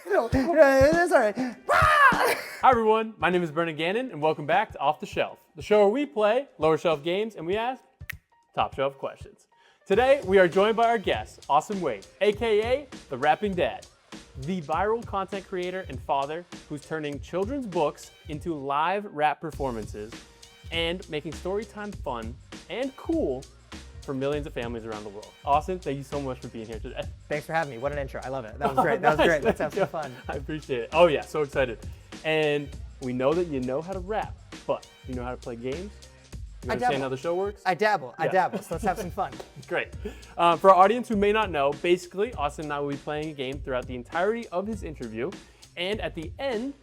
No, that's all right. Hi everyone, my name is Brennan Gannon and welcome back to Off the Shelf, the show where we play LowerShelf Games and we ask top shelf questions. Today we are joined by our guest, Austin Wade, aka the Rapping Dad, the viral content creator and father who's turning children's books into live rap performances and making storytime fun and cool for millions of families around the world. Austin, thank you so much for being here today. Thanks for having me. What an intro. I love it. That was great. That was great. Let's have some fun. I appreciate it. Oh yeah, so excited. And we know that you know how to rap, but you know how to play games? You understand how the show works? I dabble. So let's have some fun. Great. For our audience who may not know, basically, Austin and I will be playing a game throughout the entirety of his interview. And at the end,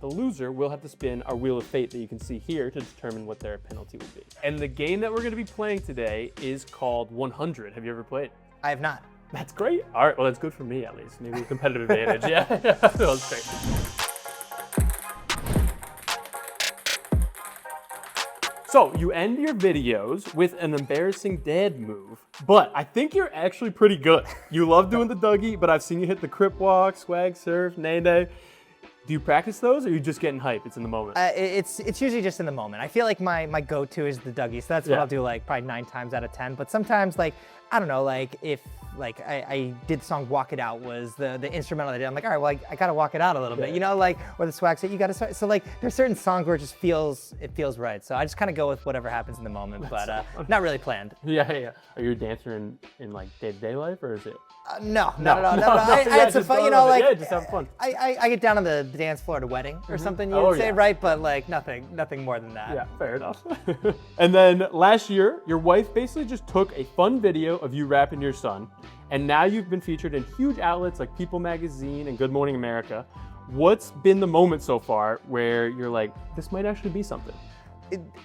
the loser will have to spin our Wheel of Fate that you can see here to determine what their penalty will be. And the game that we're going to be playing today is called 100. Have you ever played? I have not. That's great. All right, well, that's good for me at least. Maybe a competitive advantage. Yeah, that was great. So you end your videos with an embarrassing dad move, but I think you're actually pretty good. You love doing the Dougie, but I've seen you hit the crip walk, swag surf, nay. Do you practice those or are you just getting hype? It's in the moment. It's usually just in the moment. I feel like my go-to is the Dougie, so that's what I'll do like probably 9 times out of 10. But sometimes like, I don't know, like if like I did the song Walk It Out was the instrumental I did. I'm like, all right, well I gotta walk it out a little bit, you know, like, or the swag set, you gotta start. So like there's certain songs where it just feels right. So I just kind of go with whatever happens in the moment, but not really planned. Yeah. Are you a dancer in like day-to-day life or is it? No. I had some fun, you know, like just have fun. I get down on the dance floor at a wedding or something, you would say, right? But like nothing more than that. Yeah, fair enough. And then last year, your wife basically just took a fun video of you rapping to your son, and now you've been featured in huge outlets like People Magazine and Good Morning America. What's been the moment so far where you're like, this might actually be something?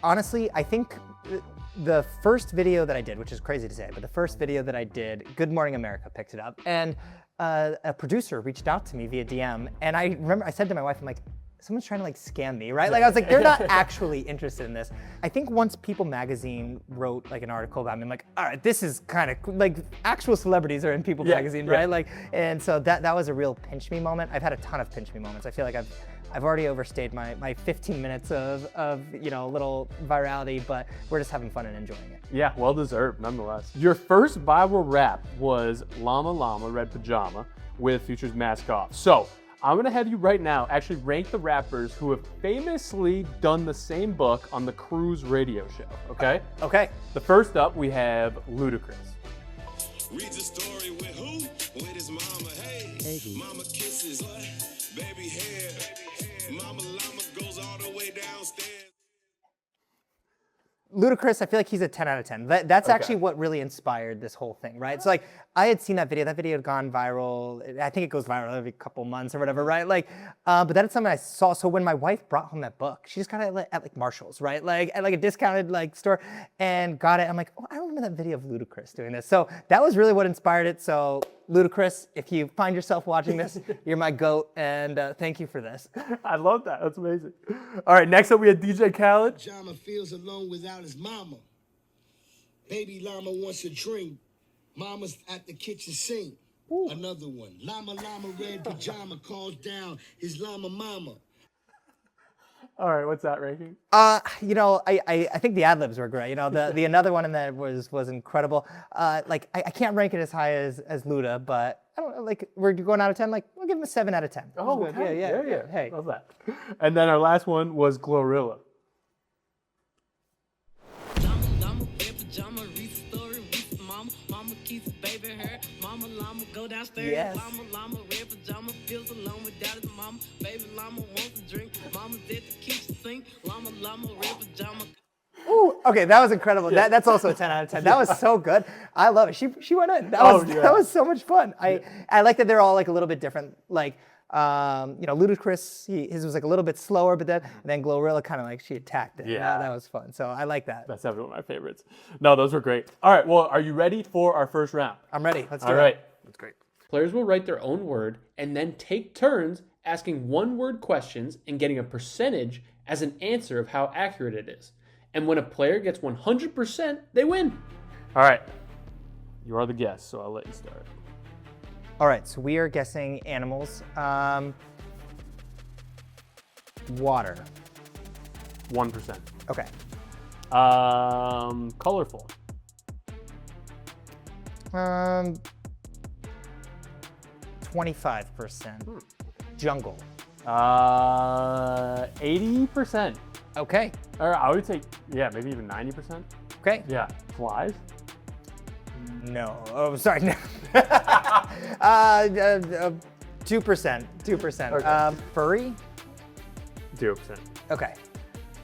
Honestly, I think the first video that I did, which is crazy to say, but the first video that I did, Good Morning America picked it up, and a producer reached out to me via DM, and I remember I said to my wife, I'm like, someone's trying to like scam me, right? Like I was like, they're not actually interested in this. I think once People Magazine wrote like an article about me, I'm like, all right, this is kind of like actual celebrities are in People Magazine, right? Like, and so that was a real pinch me moment. I've had a ton of pinch me moments. I feel like I've already overstayed my 15 minutes of you know, little virality, but we're just having fun and enjoying it. Yeah, well deserved nonetheless. Your first viral rap was Llama Red Pajama with Future's Mask Off. So I'm gonna have you right now actually rank the rappers who have famously done the same book on the Cruise radio show, okay? Okay. The first up, we have Ludacris. Reads a story with who? With his mama. Hey. Mama kisses, baby hair. Mama llama goes all the way downstairs. Ludacris, I feel like he's a 10 out of 10. That's actually what really inspired this whole thing, right? So like, I had seen that video had gone viral. I think it goes viral every couple months or whatever, right? Like, but that's something I saw. So when my wife brought home that book, she just got it at like Marshall's, right? Like at like a discounted like store and got it. I'm like, oh, I remember that video of Ludacris doing this. So that was really what inspired it. So Ludacris, if you find yourself watching this, you're my GOAT, and thank you for this. I love that, that's amazing. All right, next up we have DJ Khaled. Llama feels alone without his mama. Baby llama wants a drink. Mama's at the kitchen sink. Ooh. Another one. Llama red pajama calls down his llama mama. All right, what's that ranking? You know, I think the ad-libs were great. You know, the another one in there was incredible. Like I can't rank it as high as Luda, but I don't know, like we're going out of 10. Like we'll give him a 7 out of 10. Oh, okay. Yeah. Hey, love that. And then our last one was Glorilla. Llama red pajama, read the story, read the mama keeps baby her. Mama llama go downstairs. Yes. Llama red pajama feels alone without his mama. Baby llama wants a drink. Mama's at the kitchen sink. Llama red pajama. Ooh, okay, that was incredible. Yeah. That's also a 10 out of 10. That was so good. I love it. She went in. That was so much fun. I like that they're all like a little bit different. Like, you know, Ludacris, his was like a little bit slower, but then Glorilla kind of like she attacked it. Yeah. That was fun. So I like that. That's definitely one of my favorites. No, those were great. All right, well, are you ready for our first round? I'm ready. Let's do it. All right. That's great. Players will write their own word and then take turns asking one-word questions and getting a percentage as an answer of how accurate it is. And when a player gets 100%, they win. All right. You are the guest, so I'll let you start. All right, so we are guessing animals. Water. 1%. Okay. Colorful. 25%. Jungle. 80%. Okay. Or I would say, yeah, maybe even 90%. Okay. Yeah. Flies. No. Oh, sorry. No. 2%. 2%. Okay. Furry. 0%. Okay.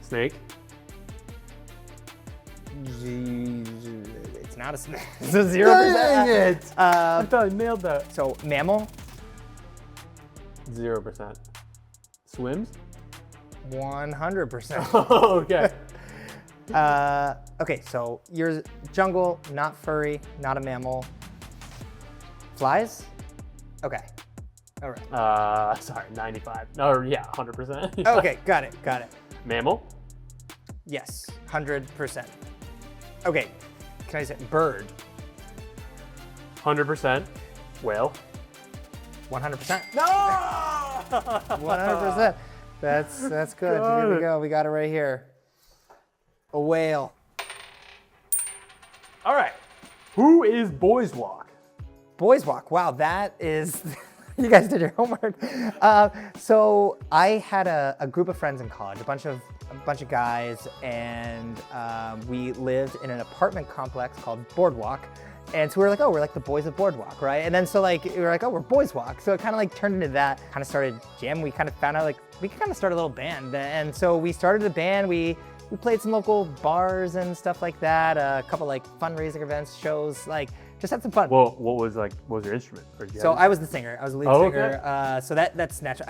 Snake. It's not a snake. It's a 0%. Dang it! I thought I nailed that. So mammal. 0%. Swims. 100%. Okay. Okay, so you're jungle, not furry, not a mammal. Flies? Okay. All right. Sorry, 95. No, yeah, 100%. Okay, got it. Mammal. Yes, 100%. Okay, can I say bird? 100%. Whale. 100%. No! 100%. That's good. Here we go. We got it right here. A whale. All right. Who is Boys Walk? Boys Walk. Wow, that is. You guys did your homework. So I had a group of friends in college, a bunch of guys, and we lived in an apartment complex called Boardwalk. And so we were like, oh, we're like the boys of Boardwalk, right? And then so like we were like, oh, we're Boys Walk. So it kind of like turned into that. Kind of started jamming. We kind of found out like we could kind of start a little band, and so we started a band. We played some local bars and stuff like that. A couple like fundraising events, shows, like just had some fun. Well, what was your instrument? So I was the singer. I was the lead singer. Okay. So that's natural.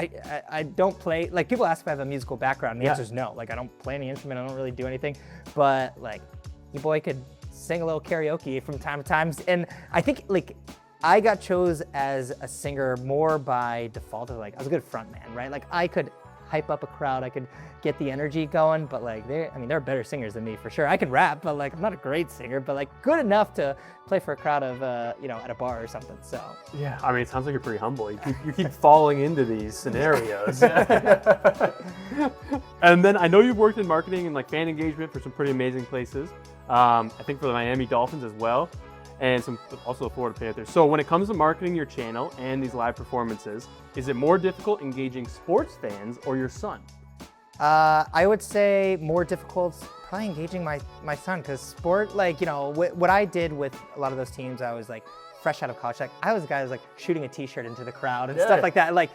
I don't play, like people ask if I have a musical background. And the answer is no. Like I don't play any instrument. I don't really do anything. But like, your boy could sing a little karaoke from time to time. And I think like I got chose as a singer more by default of like I was a good front man, right? Like I could hype up a crowd. I could get the energy going, but like there are better singers than me for sure. I can rap, but like I'm not a great singer, but like good enough to play for a crowd of at a bar or something. So yeah, I mean it sounds like you're pretty humble. You keep falling into these scenarios. And then I know you've worked in marketing and like fan engagement for some pretty amazing places. I think for the Miami Dolphins as well, and also the Florida Panthers. So when it comes to marketing your channel and these live performances, is it more difficult engaging sports fans or your son? I would say more difficult probably engaging my son, because sport, like, what I did with a lot of those teams, I was like fresh out of college. Like I was the guy who was like shooting a t-shirt into the crowd and stuff like that. Like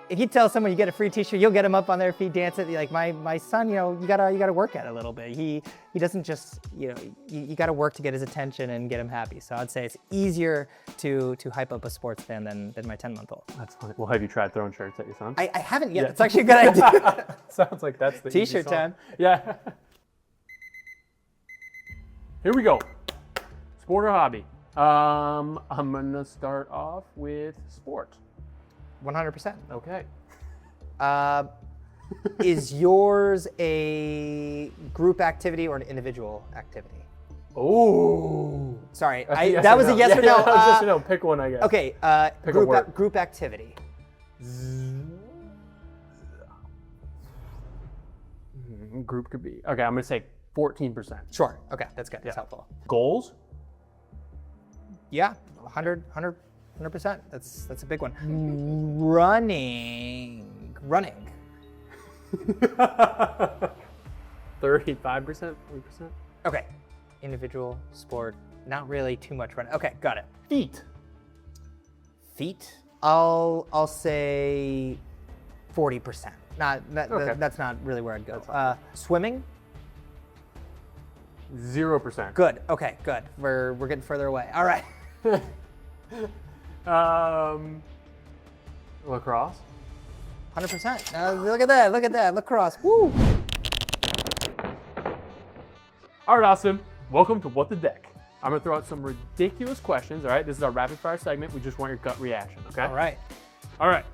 if you tell someone you get a free t-shirt, you'll get them up on their feet dancing. Like my son, you gotta work at it a little bit. He doesn't just, you gotta work to get his attention and get him happy. So I'd say it's easier to hype up a sports fan than my 10-month-old. That's funny. Well, have you tried throwing shirts at your son? I haven't yet. It's actually a good idea. Sounds like that's the t-shirt time. Yeah. Here we go. Sport or hobby? I'm gonna start off with sport. 100%. Okay. Is yours a group activity or an individual activity? Oh. Sorry, Yes that was a yes or no. Yes or no. Pick one, I guess. Okay. Pick a word. Group activity. Group could be. Okay, I'm gonna say 14%. Sure. Okay, that's good. That's helpful. Goals? Yeah, 100%. That's a big one. Running. 35%, 40%? Okay. Individual, sport, not really too much running. Okay, got it. Feet? I'll say 40%. That's not really where I'd go. Swimming? 0%. Good. Okay, good. We're getting further away. All right. Lacrosse? 100%. Look at that. Lacrosse. Woo! All right, Austin. Welcome to What the Deck. I'm gonna throw out some ridiculous questions. All right, this is our rapid fire segment. We just want your gut reaction. Okay. All right.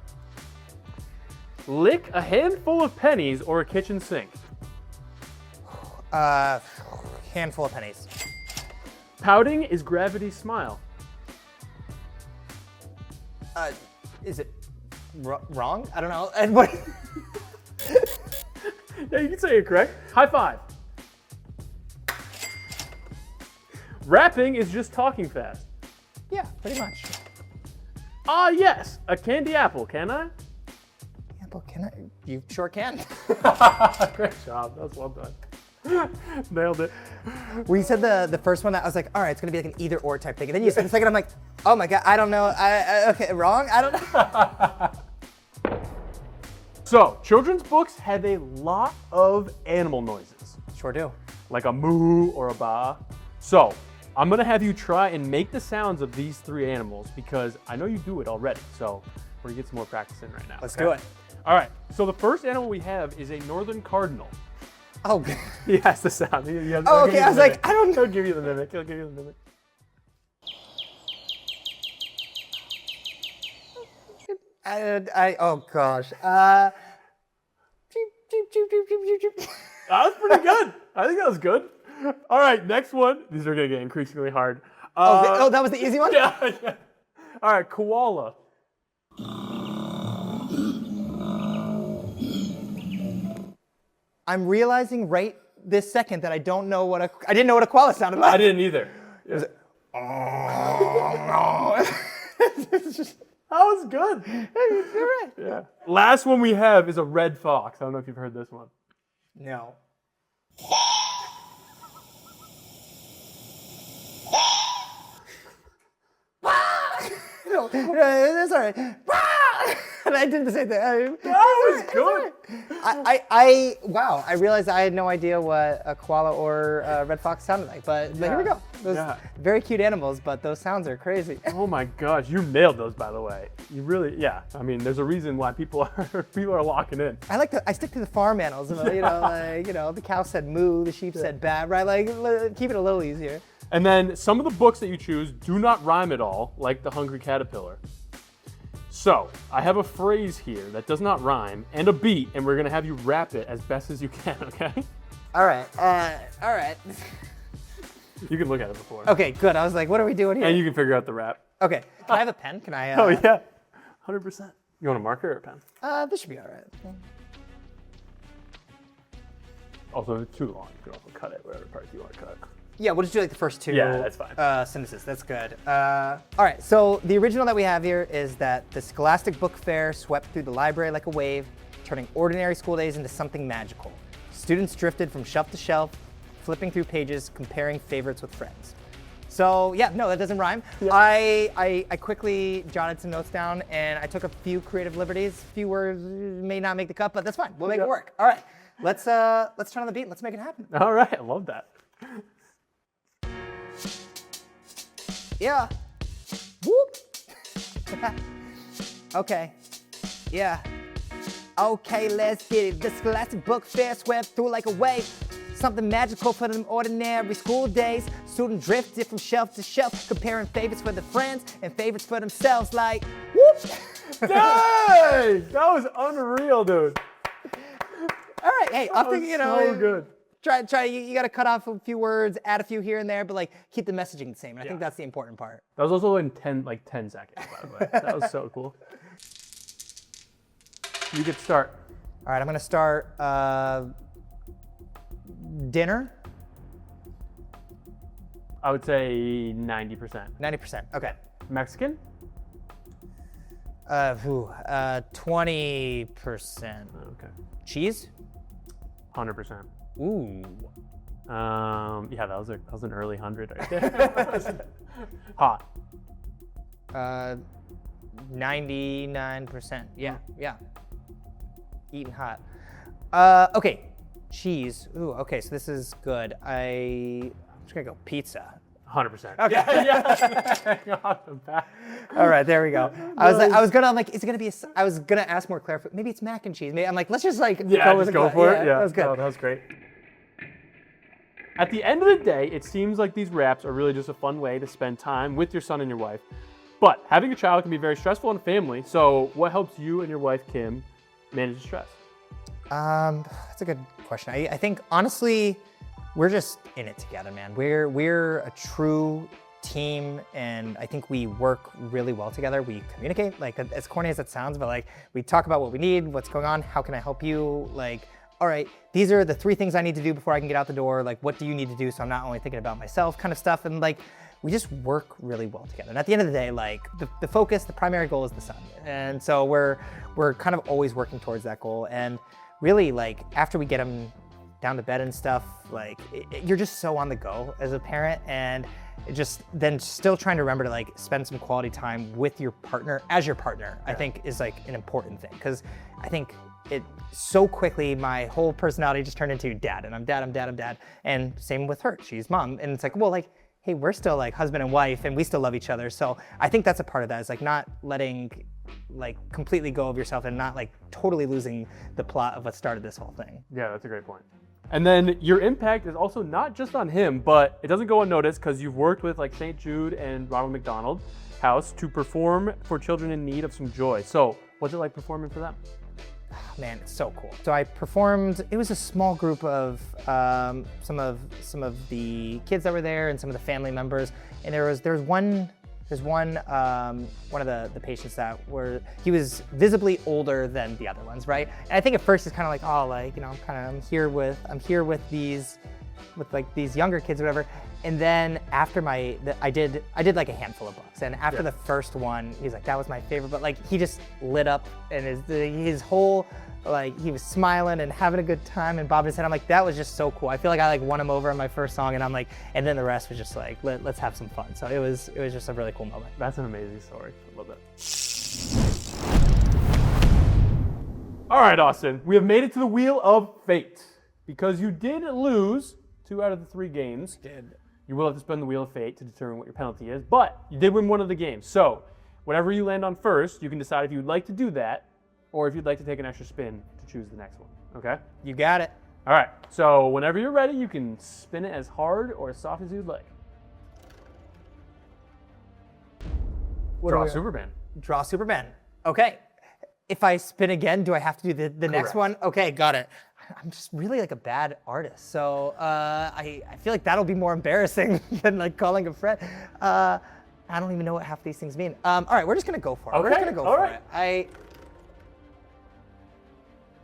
Lick a handful of pennies or a kitchen sink. Handful of pennies. Pouting is gravity's smile. Is it wrong? I don't know. And what? Yeah, you can say it correct. High five. Rapping is just talking fast. Yeah, pretty much. Ah, yes, a candy apple, can I? Apple, can I? You sure can. Great job, that was well done. Nailed it. Well, you said the first one, I was like, all right, it's gonna be like an either or type thing. And then you said the second, I'm like, oh my God, I don't know. Okay, wrong? I don't know. So, children's books have a lot of animal noises, Sure do. like a moo or a ba. So, I'm gonna have you try and make the sounds of these three animals because I know you do it already. So, we're gonna get some more practice in right now. Let's do it. All right, so the first animal we have is a northern cardinal. Oh, He has the sound. Oh, okay, I was like, I don't know. He'll give you the mimic. Oh gosh. That was pretty good. I think that was good. All right, next one. These are gonna get increasingly hard. Oh, that was the easy one? Yeah. All right, koala. I'm realizing right this second that I didn't know what a koala sounded like. I didn't either. Yeah. That was good. You're right. Yeah. Last one we have is a red fox. I don't know if you've heard this one. No. No, that's all right. And I did the same thing. That was good. Wow, I realized I had no idea what a koala or a red fox sounded like, but here we go. Those very cute animals, but those sounds are crazy. Oh my gosh, you nailed those, by the way. You really, yeah. I mean, there's a reason why people are locking in. I stick to the farm animals. The cow said moo, the sheep said baa, right? Like, keep it a little easier. And then some of the books that you choose do not rhyme at all, like The Hungry Caterpillar. So, I have a phrase here that does not rhyme and a beat, and we're gonna have you rap it as best as you can, okay? All right. All right. You can look at it before. Okay, good. I was like, what are we doing here? And you can figure out the rap. Okay. Can I have a pen? Can I? Oh yeah, 100%. You want a marker or a pen? This should be all right. Also, if it's too long, you can also cut it, whatever parts you want to cut. Yeah, we'll just do like the first two. Yeah, that's fine. Sentences. That's good. All right. So the original that we have here is that the Scholastic Book Fair swept through the library like a wave, turning ordinary school days into something magical. Students drifted from shelf to shelf, flipping through pages, comparing favorites with friends. So yeah, no, that doesn't rhyme. Yeah. I quickly jotted some notes down and I took a few creative liberties. A few words may not make the cut, but that's fine. We'll make it work. All right. Let's turn on the beat. Let's make it happen. All right. I love that. Yeah. Whoop. Okay. Yeah. Okay, let's get it. The Scholastic Book Fair swept through like a wave. Something magical for them ordinary school days. Students drifted from shelf to shelf, comparing favorites for their friends and favorites for themselves. Like, whoop. Dang! That was unreal, dude. All right. Hey, I'm thinking, so good. Try. You got to cut off a few words, add a few here and there, but like keep the messaging the same. And I think that's the important part. That was also in 10 seconds, by the way. That was so cool. You could start. All right, I'm gonna start. Dinner. I would say 90%. 90%. Okay. Mexican. 20%. Okay. Cheese. 100%. Ooh. Yeah, that was an early 100 right there. Hot. 99%. Yeah. Eating hot. Okay. Cheese. Ooh. Okay. So this is good. I'm just gonna go pizza. 100%. Okay. Yeah. All right, there we go. I was gonna ask more clarification. Maybe it's mac and cheese. Maybe I'm like, let's just like go for it. Yeah, that was good. Oh, that was great. At the end of the day, it seems like these raps are really just a fun way to spend time with your son and your wife. But having a child can be very stressful in a family. So, what helps you and your wife Kim manage the stress? That's a good question. I think honestly, we're just in it together, man. We're a true team, and I think we work really well together. We communicate, like as corny as that sounds, but like we talk about what we need, what's going on, how can I help you? Like, all right, these are the 3 things I need to do before I can get out the door. Like, what do you need to do so I'm not only thinking about myself, kind of stuff. And like, we just work really well together. And at the end of the day, like the focus, the primary goal is the son. And so we're kind of always working towards that goal. And really, like after we get him down to bed and stuff, like you're just so on the go as a parent, and just then still trying to remember to like spend some quality time with your partner as your partner, I think is like an important thing. Cause I think it so quickly, my whole personality just turned into dad, and I'm dad, I'm dad, I'm dad. And same with her, she's mom. And it's like, well, like, hey, we're still like husband and wife, and we still love each other. So I think that's a part of that, is like not letting like completely go of yourself and not like totally losing the plot of what started this whole thing. Yeah, that's a great point. And then your impact is also not just on him, but it doesn't go unnoticed because you've worked with like St. Jude and Ronald McDonald House to perform for children in need of some joy. So what's it like performing for them? Man, it's so cool. So I performed, it was a small group of some of the kids that were there and some of the family members. And there's one of the patients that he was visibly older than the other ones, right? And I think at first it's kind of like, oh, like, you know, I'm here with these younger kids or whatever. And then after I did like a handful of books, and after the first one, he's like, that was my favorite. But like, he just lit up, and his whole, like, he was smiling and having a good time and bobbing his head. I'm like, that was just so cool. I feel like I like won him over on my first song, and I'm like, and then the rest was just like, let's have some fun. So it was just a really cool moment. That's an amazing story. I love that. All right, Austin, we have made it to the Wheel of Fate. Because you did lose 2 out of the 3 games. You will have to spend the Wheel of Fate to determine what your penalty is, but you did win one of the games. So whatever you land on first, you can decide if you'd like to do that, or if you'd like to take an extra spin to choose the next one, okay? You got it. All right, so whenever you're ready, you can spin it as hard or as soft as you'd like. Draw Superman. Draw Superman. Okay. If I spin again, do I have to do the next one? Okay, got it. I'm just really like a bad artist, so I feel like that'll be more embarrassing than like calling a friend. I don't even know what half these things mean. All right, we're just gonna go for it. We're just gonna go for it.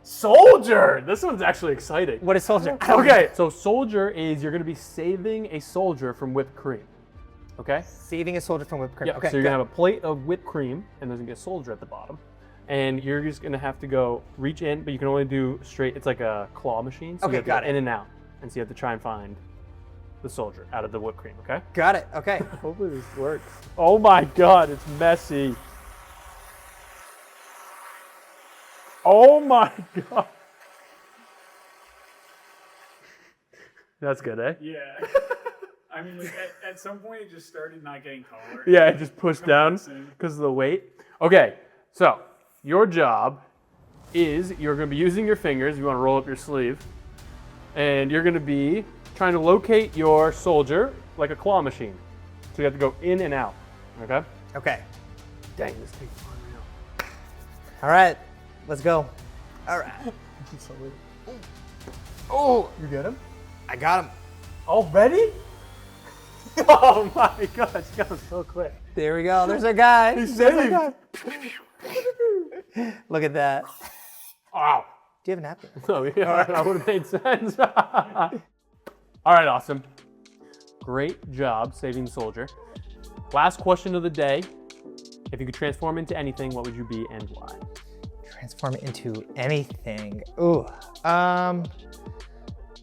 Soldier! This one's actually exciting. What is soldier? Okay, so soldier is you're gonna be saving a soldier from whipped cream. Okay? Saving a soldier from whipped cream. Yeah, Okay, so you're gonna have a plate of whipped cream, and there's gonna be a soldier at the bottom. And you're just gonna have to go reach in, but you can only do straight, it's like a claw machine. So you have to go in and out. And so you have to try and find the soldier out of the whipped cream, okay? Got it, okay. Hopefully this works. Oh my God, it's messy. Oh my God. That's good, eh? Yeah. I mean, like, at some point it just started not getting taller. Yeah, it just pushed down because of the weight. Okay, so your job is you're going to be using your fingers. You want to roll up your sleeve. And you're going to be trying to locate your soldier like a claw machine. So you have to go in and out, okay? Okay. Dang, this takes fun now. All right, let's go. All right. Oh, You get him? I got him. Already? Oh my gosh, you got him so quick. There we go. There's our guy. He's saved. Look at that. Wow. Do you have a napkin? Oh, yeah, that would have made sense. All right, awesome. Great job saving the soldier. Last question of the day. If you could transform into anything, what would you be and why? Transform into anything. Ooh.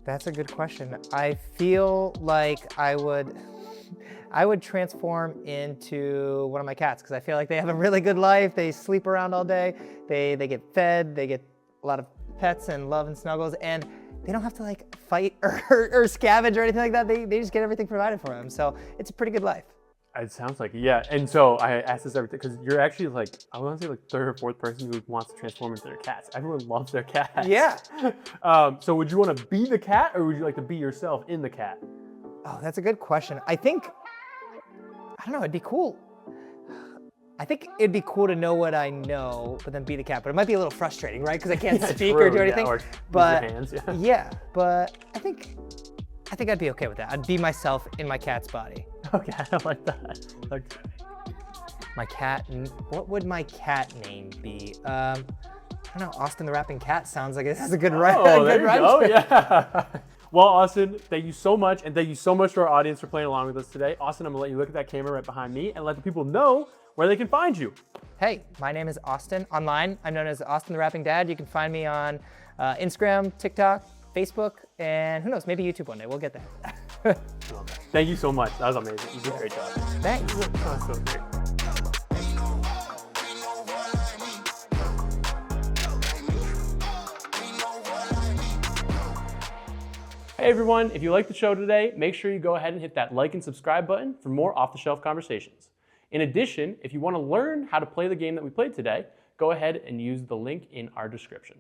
That's a good question. I feel like I would transform into one of my cats, because I feel like they have a really good life. They sleep around all day. They get fed. They get a lot of pets and love and snuggles, and they don't have to like fight or scavenge or anything like that. They just get everything provided for them. So it's a pretty good life. It sounds like it, yeah. And so I asked this everything because you're actually like, I want to say like 3rd or 4th person who wants to transform into their cats. Everyone loves their cats. Yeah. So would you want to be the cat, or would you like to be yourself in the cat? Oh, that's a good question. I think, I don't know, it'd be cool. I think it'd be cool to know what I know, but then be the cat. But it might be a little frustrating, right? Because I can't speak or do anything. Or but use your hands, yeah, but I think I'd be okay with that. I'd be myself in my cat's body. Okay, I like that. Okay. My cat, what would my cat name be? I don't know, Austin the Rapping Cat sounds like it has a good rhyme. Oh, there you go, yeah. Well, Austin, thank you so much, and thank you so much to our audience for playing along with us today. Austin, I'm gonna let you look at that camera right behind me and let the people know where they can find you. Hey, my name is Austin. Online, I'm known as Austin the Rapping Dad. You can find me on Instagram, TikTok, Facebook, and who knows, maybe YouTube one day. We'll get there. Thank you so much. That was amazing. You did a great job. Thanks. That was so great. Hey everyone, if you liked the show today, make sure you go ahead and hit that like and subscribe button for more off-the-shelf conversations. In addition, if you want to learn how to play the game that we played today, go ahead and use the link in our description.